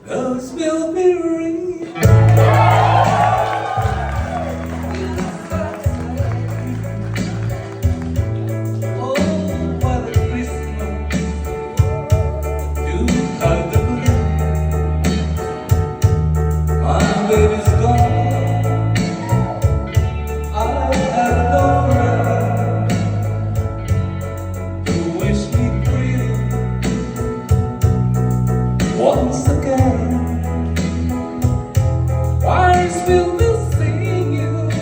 Those will be real. Oh, what a Christmas to cuddle. My baby's gone. I have no friend to wish me greeting once again. Choirs will be singing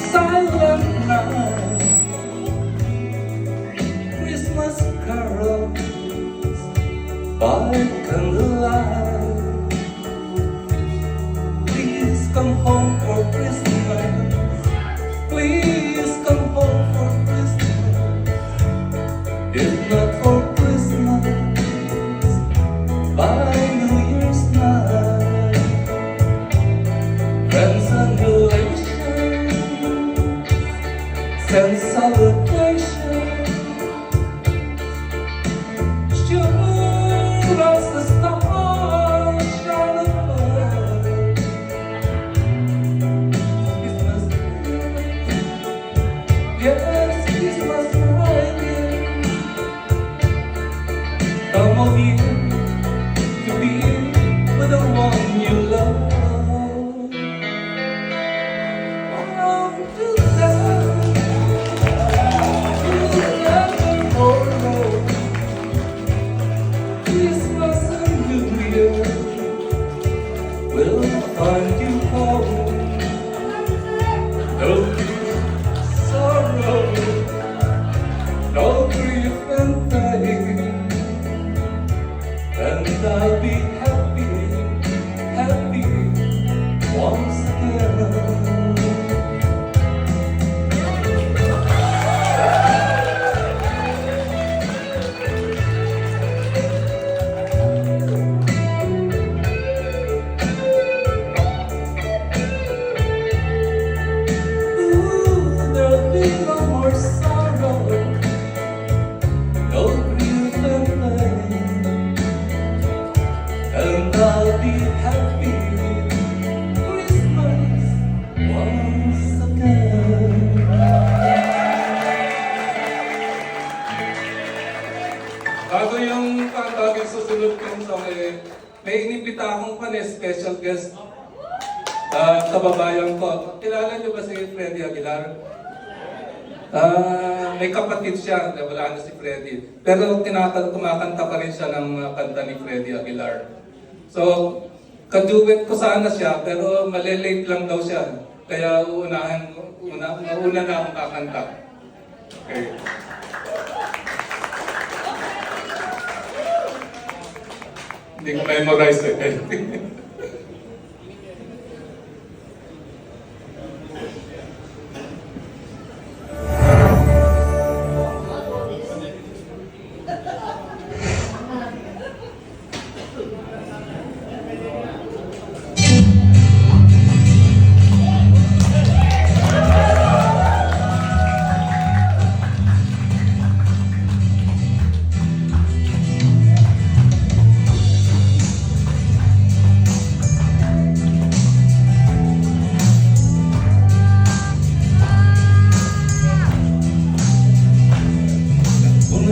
silent night, Christmas carols by candlelight. Please come home for Christmas. Please come home for Christmas. If not for Christmas, by New Year's night. Friends and relations send salutation. Sure as the stars shine above. Christmas, yes, Christmas right here. Come on here to be with the one you love. Christmas and New Year will find you home. No sorrow, no grief and pain, and I'll be happy, happy once again. There'll be no more sorrow, no grief and pain, and I'll be happy Christmas once again. Bago yung kantagin susunod kong song, may inibita akong special guest. Kababayan ko. Kilala niyo ba si Freddy Aguilar? May kapatid siya, wala na si Freddy. Pero kumakanta pa rin siya ng kanta ni Freddy Aguilar. So, kaduet ko sana siya, pero malilate lang daw siya. Kaya mauna na akong kakanta. Okay. Hindi ko memorize eh.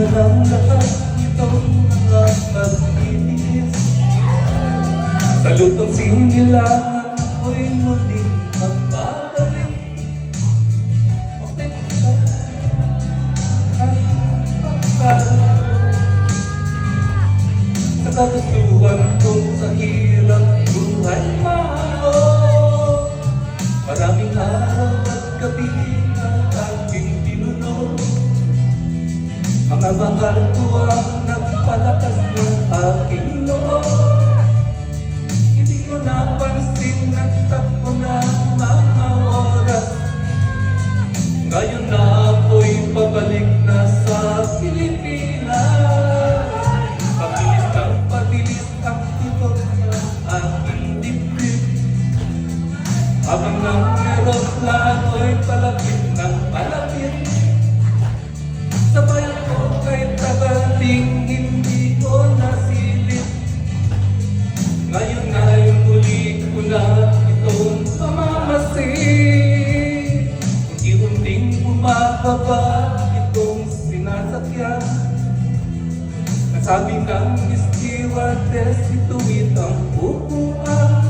Ang lahat itong mga pag-ibig sa lutong sinilangan ko'y muling magbabalik. Sa kagustuhan ko sa hirap buhay mo, maraming araw at gabi ang aking tinunod. Mga mahal ko ang nagpalakas ng aking loob. Hindi ko napansin, nagtakbo na ang mga oras. Ngayon na ako'y pabalik na sa Pilipinas. Pabilis ang tibok ng aking dibdib. Habang ng eroplano'y palapit ng palapit. Sabay ako kay tagal di Sabi ng stewardess, ituwid ang upuan.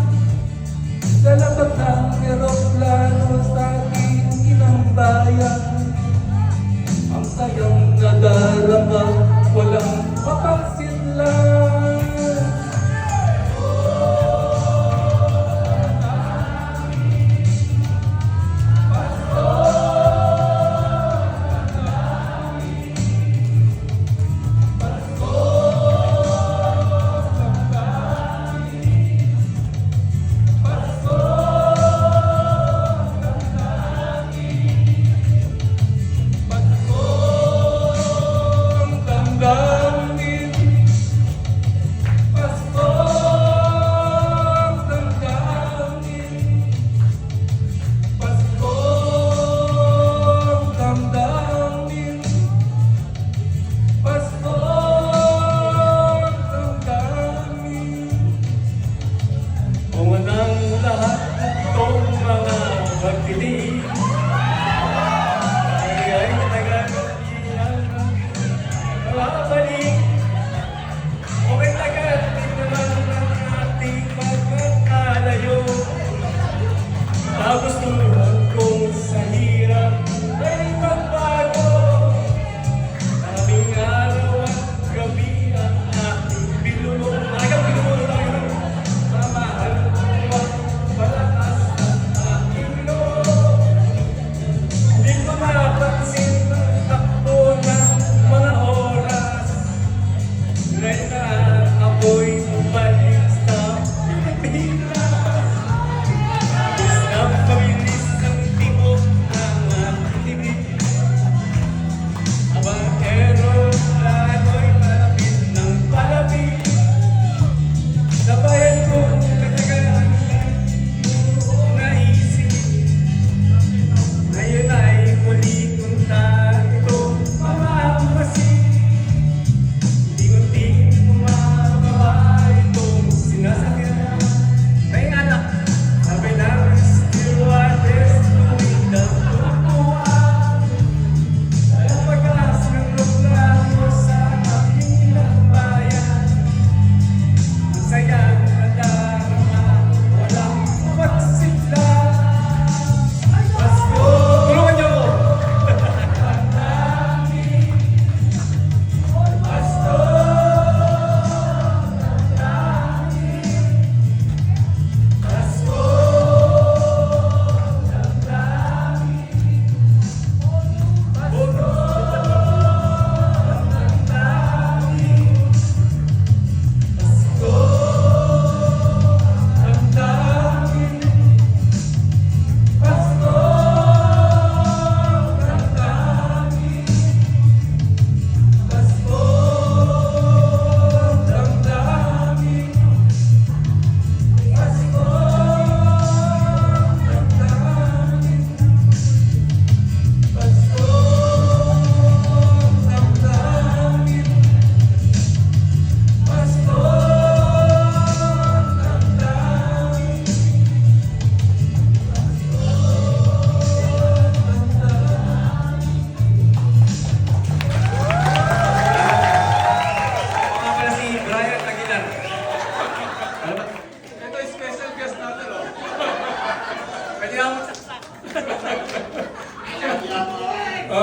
Lalapag ng eroplano sa aking inang bayan. Ang sayang nadarama, walang mapansin lang.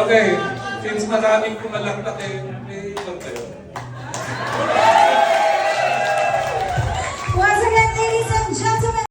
Okay, since maraming kumalakpak eh,